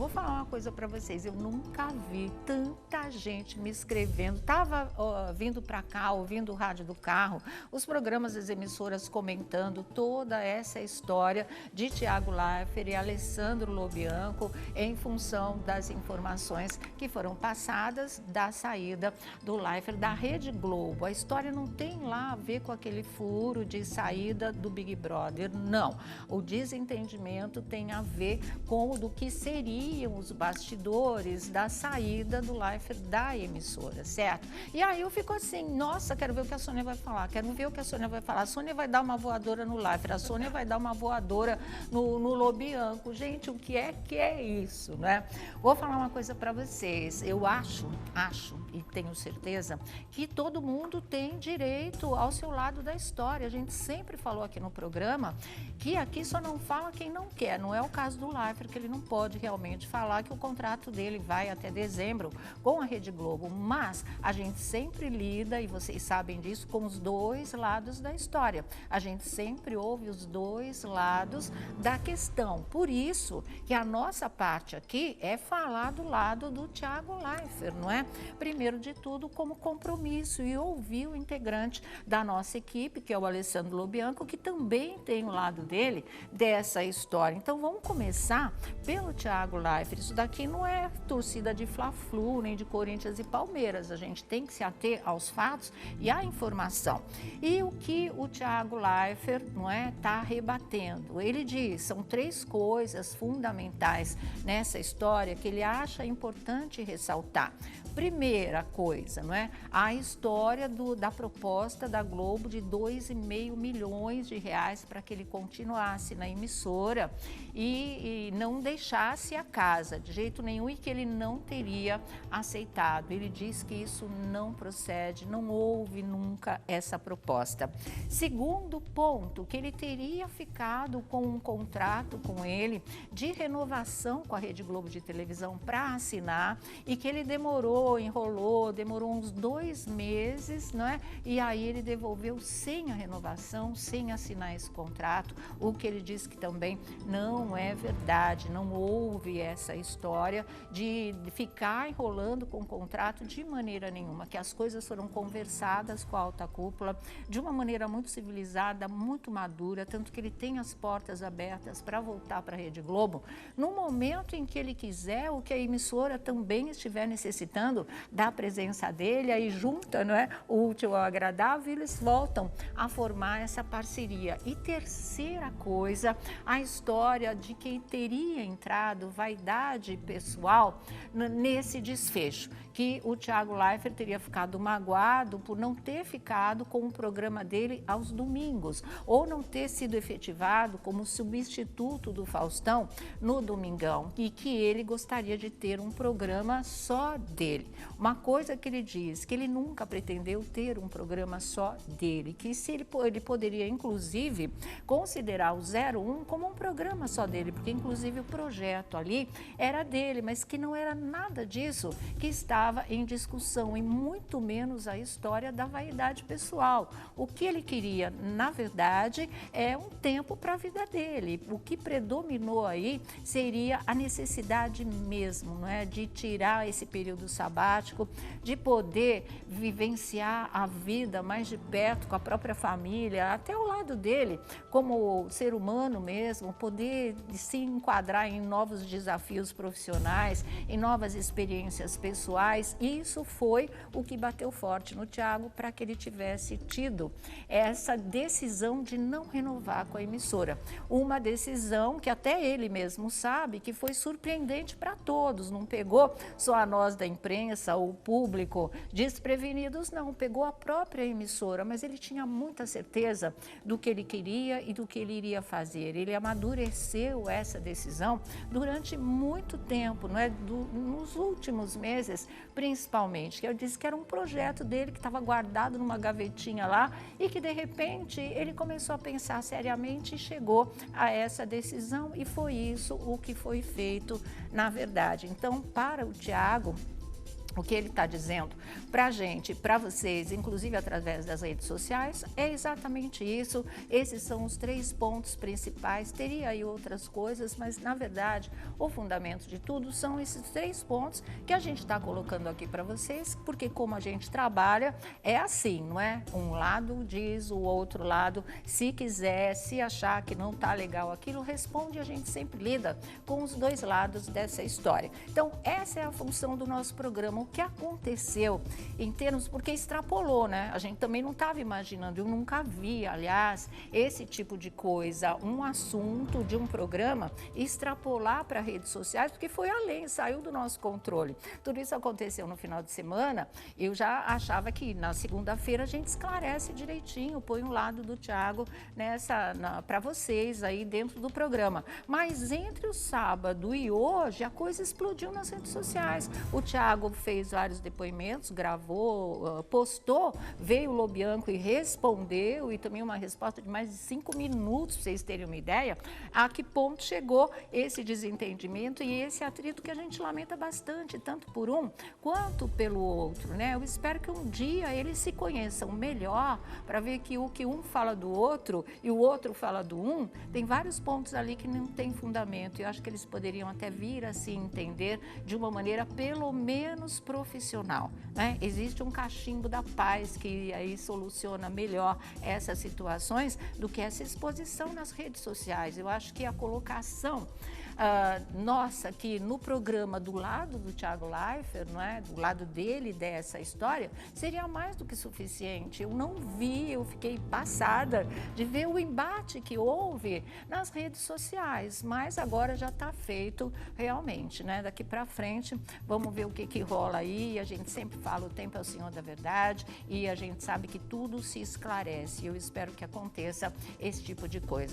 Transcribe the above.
vou falar uma coisa para vocês, eu nunca vi tanta gente me escrevendo, estava vindo para cá, ouvindo o rádio do carro, os programas das emissoras comentando toda essa história de Thiago Leifert e Alessandro Lobianco em função das informações que foram passadas da saída do Leifert da Rede Globo. A história não tem lá a ver com aquele furo de saída do Big Brother, não. O desentendimento tem a ver com o do que seriam os bastidores da saída do Leifert da emissora, certo? E aí eu fico assim, nossa, quero ver o que a Sônia vai falar, quero ver o que a Sônia vai falar. A Sônia vai dar uma voadora no Leifert, a Sônia vai dar uma voadora no Lobianco. Gente, o que é isso, né? Vou falar uma coisa para vocês, eu acho e tenho certeza que todo mundo tem direito ao seu lado da história. A gente sempre falou aqui no programa que aqui só não fala quem não quer. Não é o caso do Leifert, que ele não pode realmente falar que o contrato dele vai até dezembro com a Rede Globo. Mas a gente sempre lida, e vocês sabem disso, com os dois lados da história. A gente sempre ouve os dois lados da questão. Por isso que a nossa parte aqui é falar do lado do Thiago Leifert, não é? Primeiro de tudo, como compromisso, e ouvir o integrante da nossa equipe, que é o Alessandro Lobianco, que também tem o lado dele dessa história. Então vamos começar pelo Thiago Leifert. Isso daqui não é torcida de Fla-Flu, nem de Corinthians e Palmeiras. A gente tem que se ater aos fatos e à informação. E o que o Thiago Leifert, não é, está rebatendo? Ele diz, são três coisas fundamentais nessa história que ele acha importante ressaltar. Primeira coisa, não é? A história da proposta da Globo de 2,5 milhões de reais para que ele continuasse na emissora e não deixasse a casa de jeito nenhum, e que ele não teria aceitado. Ele diz que isso não procede, não houve nunca essa proposta. Segundo ponto, que ele teria ficado com um contrato com ele de renovação com a Rede Globo de televisão para assinar, e que ele enrolou, demorou uns 2 meses, não é? E aí ele devolveu sem a renovação, sem assinar esse contrato, o que ele disse que também não é verdade, não houve essa história de ficar enrolando com o contrato de maneira nenhuma, que as coisas foram conversadas com a alta cúpula de uma maneira muito civilizada, muito madura, tanto que ele tem as portas abertas para voltar para a Rede Globo no momento em que ele quiser, o que a emissora também estiver necessitando da presença dele, aí junta, não é, o útil ao agradável, e eles voltam a formar essa parceria. E terceira coisa, a história de que teria entrado vaidade pessoal nesse desfecho, que o Thiago Leifert teria ficado magoado por não ter ficado com o programa dele aos domingos, ou não ter sido efetivado como substituto do Faustão no Domingão, e que ele gostaria de ter um programa só dele. Uma coisa que ele diz, que ele nunca pretendeu ter um programa só dele, que se ele poderia, inclusive, considerar o 01 como um programa só dele, porque, inclusive, o projeto ali era dele, mas que não era nada disso que estava em discussão, e muito menos a história da vaidade pessoal. O que ele queria, na verdade, é um tempo para a vida dele. O que predominou aí seria a necessidade mesmo, não é, de tirar esse período sabático, de poder vivenciar a vida mais de perto com a própria família, até ao lado dele, como ser humano mesmo, poder se enquadrar em novos desafios profissionais, em novas experiências pessoais. E isso foi o que bateu forte no Thiago para que ele tivesse tido essa decisão de não renovar com a emissora. Uma decisão que até ele mesmo sabe que foi surpreendente para todos, não pegou só a nós da imprensa, o público desprevenidos, não, pegou a própria emissora, mas ele tinha muita certeza do que ele queria e do que ele iria fazer. Ele amadureceu essa decisão durante muito tempo, não é? Nos últimos meses, principalmente, que eu disse que era um projeto dele que estava guardado numa gavetinha lá, e que de repente ele começou a pensar seriamente e chegou a essa decisão, e foi isso o que foi feito na verdade. Então, para o Thiago, O que ele está dizendo para a gente, para vocês, inclusive através das redes sociais, é exatamente isso. Esses são os 3 pontos principais. Teria aí outras coisas, mas na verdade o fundamento de tudo são esses 3 pontos que a gente está colocando aqui para vocês, porque como a gente trabalha, é assim, não é? Um lado diz, o outro lado, se quiser, se achar que não está legal aquilo, responde, a gente sempre lida com os 2 lados dessa história. Então, essa é a função do nosso programa. O que aconteceu em termos, porque extrapolou, né? A gente também não estava imaginando, eu nunca vi, aliás, esse tipo de coisa, um assunto de um programa extrapolar para redes sociais, porque foi além, saiu do nosso controle. Tudo isso aconteceu no final de semana, eu já achava que na segunda-feira a gente esclarece direitinho, põe um lado do Thiago para vocês aí dentro do programa. Mas entre o sábado e hoje, a coisa explodiu nas redes sociais. O Thiago fez vários depoimentos, gravou, postou, veio o Lobianco e respondeu, e também uma resposta de mais de 5 minutos, para vocês terem uma ideia, a que ponto chegou esse desentendimento e esse atrito que a gente lamenta bastante, tanto por um quanto pelo outro, né? Eu espero que um dia eles se conheçam melhor, para ver que o que um fala do outro e o outro fala do um, tem vários pontos ali que não tem fundamento, e eu acho que eles poderiam até vir a se entender de uma maneira pelo menos profissional, né? Existe um cachimbo da paz que aí soluciona melhor essas situações do que essa exposição nas redes sociais. Eu acho que a colocação nossa aqui no programa do lado do Thiago Leifert, não é? Do lado dele dessa história, seria mais do que suficiente. Eu não vi, eu fiquei passada de ver o embate que houve nas redes sociais, mas agora já está feito realmente, né? Daqui para frente, vamos ver o que rola aí. A gente sempre fala, o tempo é o senhor da verdade, e a gente sabe que tudo se esclarece. Eu espero que aconteça esse tipo de coisa.